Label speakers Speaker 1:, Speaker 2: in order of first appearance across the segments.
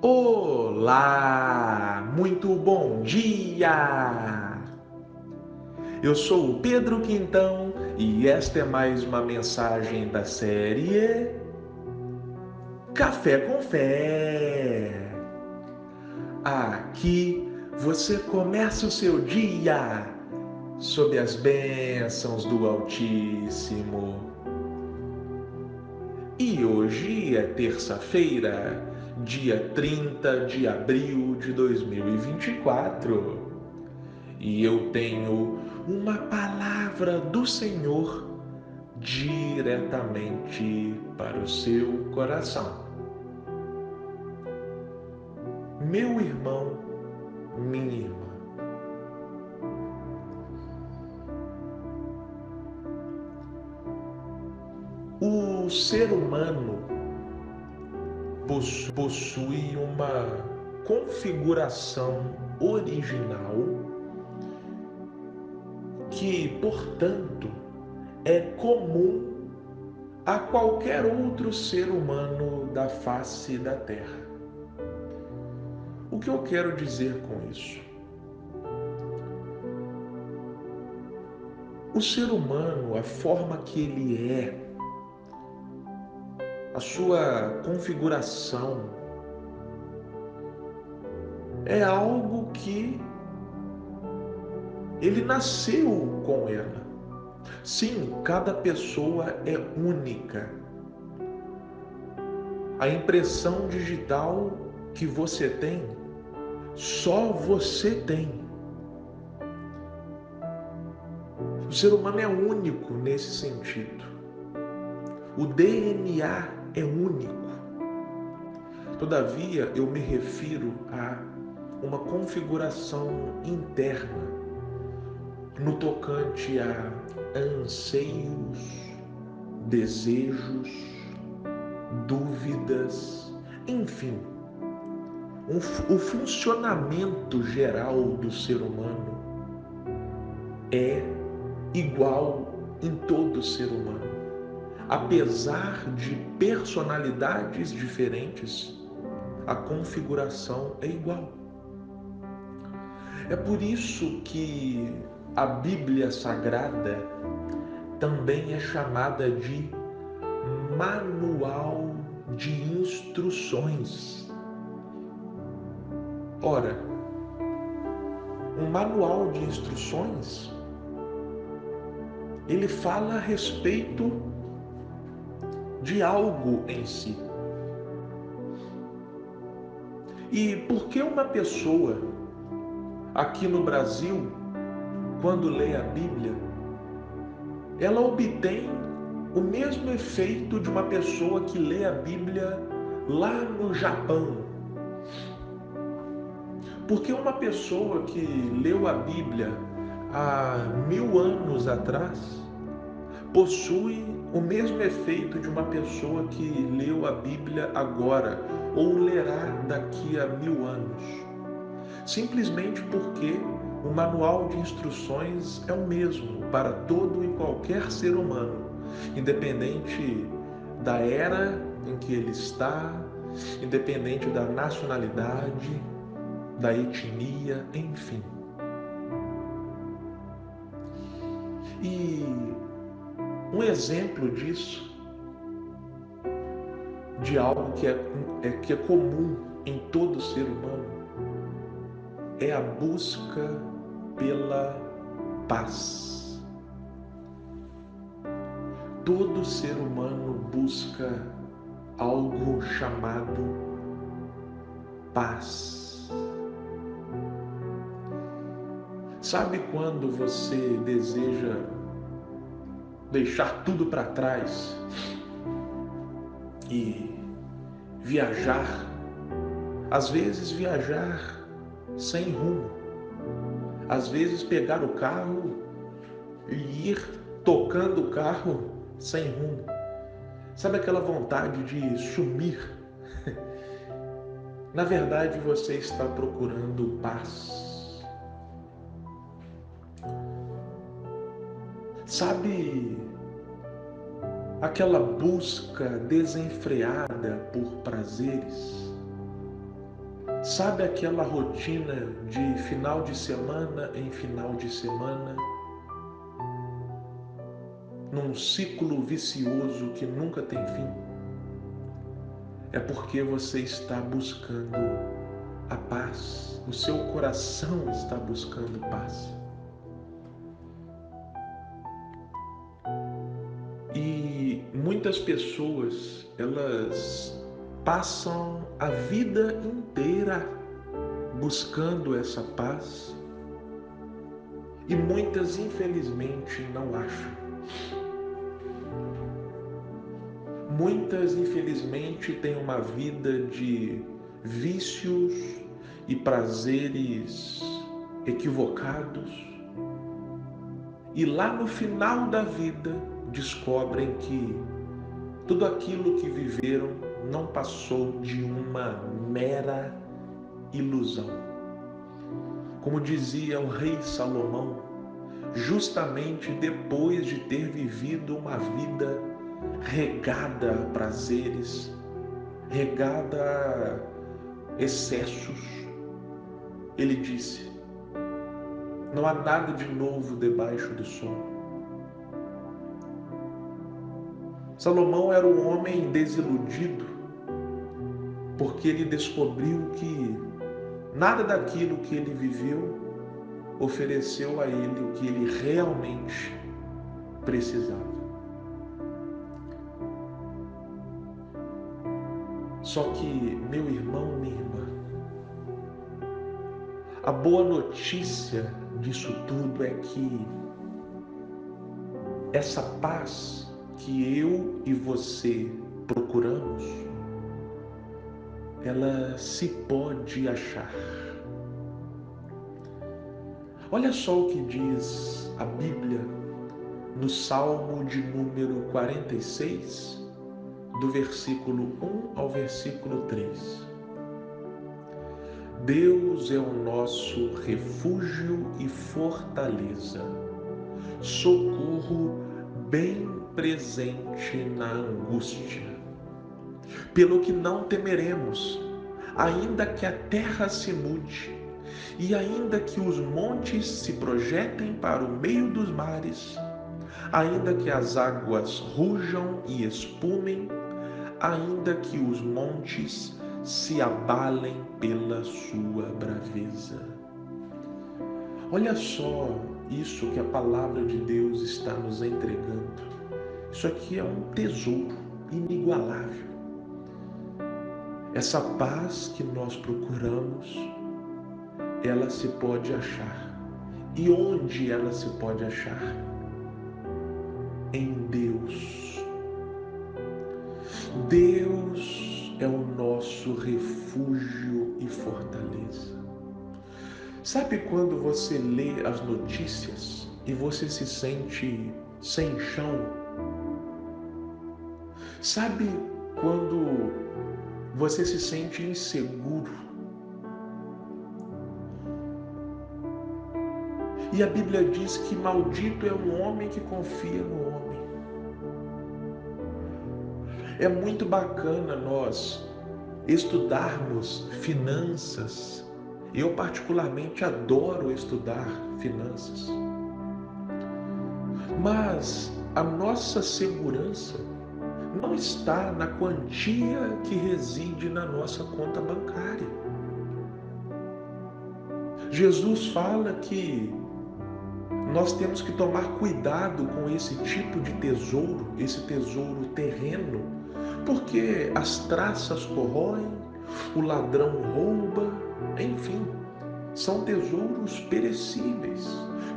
Speaker 1: Olá, muito bom dia! Eu sou o Pedro Quintão e esta é mais uma mensagem da série Café com Fé. Aqui você começa o seu dia sob as bênçãos do Altíssimo. E hoje é terça-feira, dia 30 de abril de 2024. E eu tenho uma palavra do Senhor diretamente para o seu coração. Meu irmão, minha irmã, o ser humano possui uma configuração original que, portanto, é comum a qualquer outro ser humano da face da Terra. O que eu quero dizer com isso? O ser humano, a forma que ele é, a sua configuração, é algo que ele nasceu com ela. Sim, cada pessoa é única. A impressão digital que você tem, só você tem. O ser humano é único nesse sentido. O DNA é único. Todavia, eu me refiro a uma configuração interna no tocante a anseios, desejos, dúvidas, enfim, o funcionamento geral do ser humano é igual em todo ser humano. Apesar de personalidades diferentes, a configuração é igual. É por isso que a Bíblia Sagrada também é chamada de manual de instruções. Ora, um manual de instruções, ele fala a respeito de algo em si. E por que uma pessoa aqui no Brasil, quando lê a Bíblia, ela obtém o mesmo efeito de uma pessoa que lê a Bíblia lá no Japão? Porque uma pessoa que leu a Bíblia há 1000 anos atrás possui o mesmo efeito de uma pessoa que leu a Bíblia agora ou lerá daqui a 1000 anos? Simplesmente porque o manual de instruções é o mesmo para todo e qualquer ser humano, independente da era em que ele está, independente da nacionalidade, da etnia, enfim. E um exemplo disso, de algo que é comum em todo ser humano, é a busca pela paz. Todo ser humano busca algo chamado paz. Sabe quando você deseja deixar tudo para trás e viajar? Às vezes viajar sem rumo, às vezes pegar o carro e ir tocando o carro sem rumo. Sabe aquela vontade de sumir? Na verdade, você está procurando paz. Sabe aquela busca desenfreada por prazeres? Sabe aquela rotina de final de semana em final de semana, num ciclo vicioso que nunca tem fim? É porque você está buscando a paz, o seu coração está buscando paz. E muitas pessoas, elas passam a vida inteira buscando essa paz e muitas, infelizmente, não acham. Muitas, infelizmente, têm uma vida de vícios e prazeres equivocados e lá no final da vida descobrem que tudo aquilo que viveram não passou de uma mera ilusão. Como dizia o rei Salomão, justamente depois de ter vivido uma vida regada a prazeres, regada a excessos, ele disse: não há nada de novo debaixo do sol. Salomão era um homem desiludido, porque ele descobriu que nada daquilo que ele viveu ofereceu a ele o que ele realmente precisava. Só que, meu irmão, minha irmã, a boa notícia disso tudo é que essa paz que eu e você procuramos, ela se pode achar. Olha só o que diz a Bíblia no Salmo de número 46, do versículo 1 ao versículo 3. Deus é o nosso refúgio e fortaleza, socorro bem presente na angústia. Pelo que não temeremos, ainda que a terra se mude, e ainda que os montes se projetem para o meio dos mares, ainda que as águas rujam e espumem, ainda que os montes se abalem pela sua braveza. Olha só isso que a palavra de Deus está nos entregando. Isso aqui é um tesouro inigualável. Essa paz que nós procuramos, ela se pode achar. E onde ela se pode achar? Em Deus. Deus é o nosso refúgio e fortaleza. Sabe quando você lê as notícias e você se sente sem chão? Sabe quando você se sente inseguro? E a Bíblia diz que maldito é o homem que confia no homem. É muito bacana nós estudarmos finanças. Eu particularmente adoro estudar finanças. Mas a nossa segurança não está na quantia que reside na nossa conta bancária. Jesus fala que nós temos que tomar cuidado com esse tipo de tesouro, esse tesouro terreno, porque as traças corroem, o ladrão rouba, enfim, são tesouros perecíveis.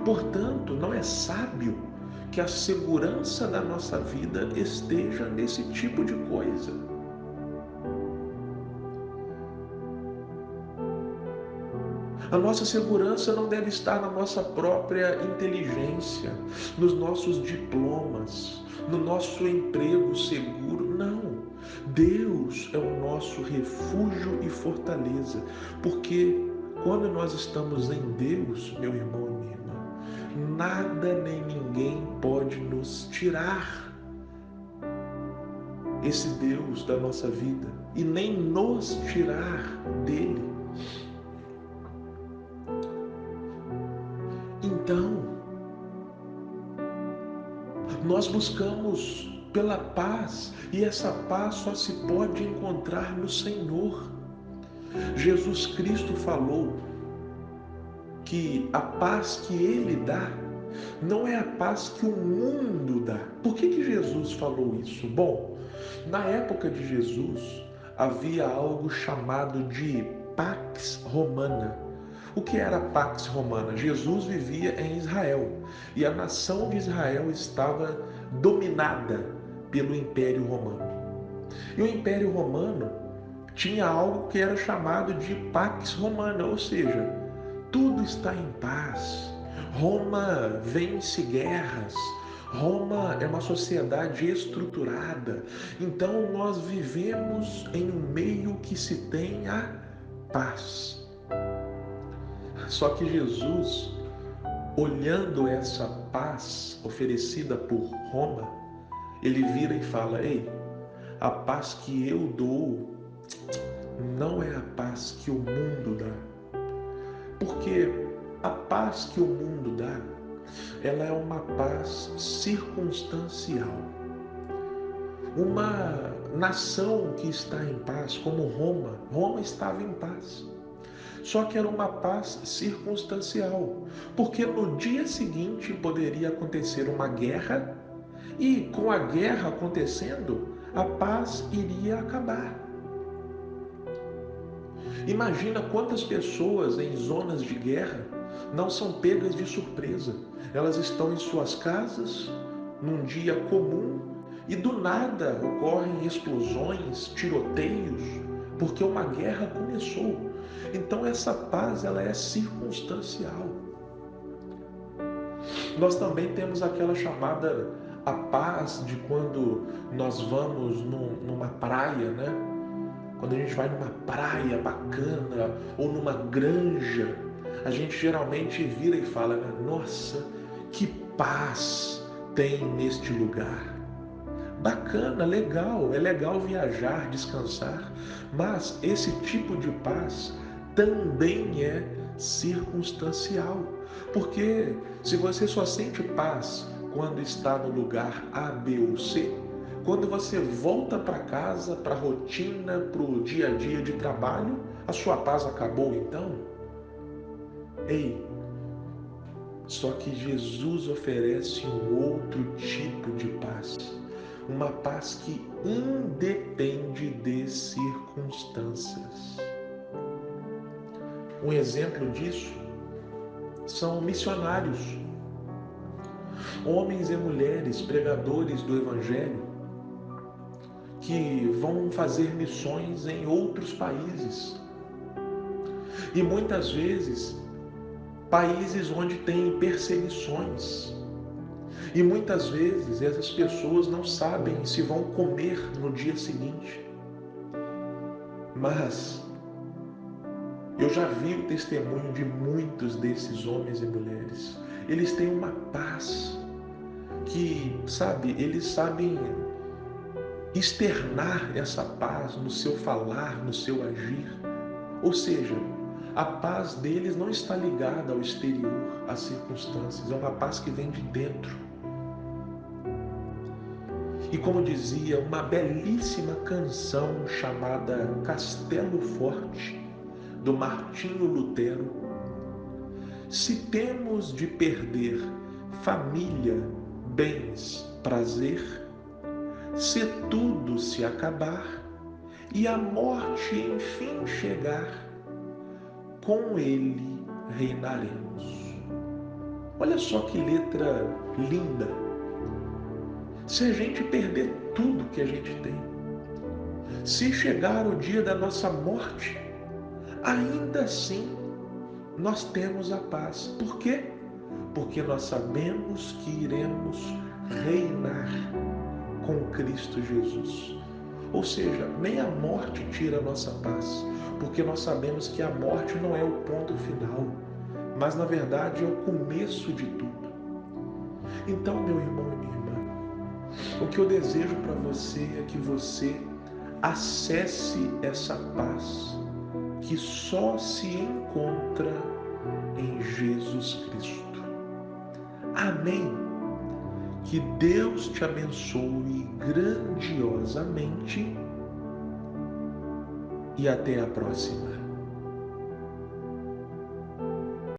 Speaker 1: Portanto, não é sábio que a segurança da nossa vida esteja nesse tipo de coisa. A nossa segurança não deve estar na nossa própria inteligência, nos nossos diplomas, no nosso emprego seguro. Não. Deus é o nosso refúgio e fortaleza, porque quando nós estamos em Deus, meu irmão e minha irmã, nada nem ninguém pode nos tirar esse Deus da nossa vida e nem nos tirar dele. Então, nós buscamos pela paz, e essa paz só se pode encontrar no Senhor. Jesus Cristo falou que a paz que Ele dá não é a paz que o mundo dá. Por que Jesus falou isso? Bom, na época de Jesus havia algo chamado de Pax Romana. O que era a Pax Romana? Jesus vivia em Israel e a nação de Israel estava dominada pelo Império Romano. E o Império Romano tinha algo que era chamado de Pax Romana, ou seja, tudo está em paz. Roma vence guerras. Roma é uma sociedade estruturada. Então nós vivemos em um meio que se tem a paz. Só que Jesus, olhando essa paz oferecida por Roma, ele vira e fala: ei, a paz que eu dou não é a paz que o mundo dá. Porque a paz que o mundo dá, ela é uma paz circunstancial. Uma nação que está em paz, como Roma estava em paz. Só que era uma paz circunstancial, porque no dia seguinte poderia acontecer uma guerra e com a guerra acontecendo, a paz iria acabar. Imagina quantas pessoas em zonas de guerra não são pegas de surpresa. Elas estão em suas casas, num dia comum, e do nada ocorrem explosões, tiroteios, porque uma guerra começou. Então essa paz, ela é circunstancial. Nós também temos aquela chamada a paz de quando nós vamos numa praia, né? Quando a gente vai numa praia bacana ou numa granja, a gente geralmente vira e fala, né? Nossa, que paz tem neste lugar. Bacana, legal, é legal viajar, descansar, mas esse tipo de paz também é circunstancial. Porque se você só sente paz quando está no lugar A, B ou C, quando você volta para casa, para a rotina, para o dia a dia de trabalho, a sua paz acabou então? Ei, só que Jesus oferece um outro tipo de paz. Uma paz que independe de circunstâncias. Um exemplo disso são missionários, homens e mulheres, pregadores do Evangelho, que vão fazer missões em outros países. E muitas vezes, países onde tem perseguições. E muitas vezes essas pessoas não sabem se vão comer no dia seguinte. Mas eu já vi o testemunho de muitos desses homens e mulheres. Eles têm uma paz que, sabe, eles sabem externar essa paz no seu falar, no seu agir. Ou seja, a paz deles não está ligada ao exterior, às circunstâncias. É uma paz que vem de dentro. E como dizia uma belíssima canção chamada Castelo Forte, do Martinho Lutero, se temos de perder família, bens, prazer, se tudo se acabar e a morte enfim chegar, com ele reinaremos. Olha só que letra linda. Se a gente perder tudo que a gente tem, se chegar o dia da nossa morte, ainda assim nós temos a paz. Por quê? Porque nós sabemos que iremos reinar com Cristo Jesus. Ou seja, nem a morte tira a nossa paz, porque nós sabemos que a morte não é o ponto final, mas na verdade é o começo de tudo. Então, meu irmão e minha irmã, o que eu desejo para você é que você acesse essa paz que só se encontra em Jesus Cristo. Amém. Que Deus te abençoe grandiosamente e até a próxima.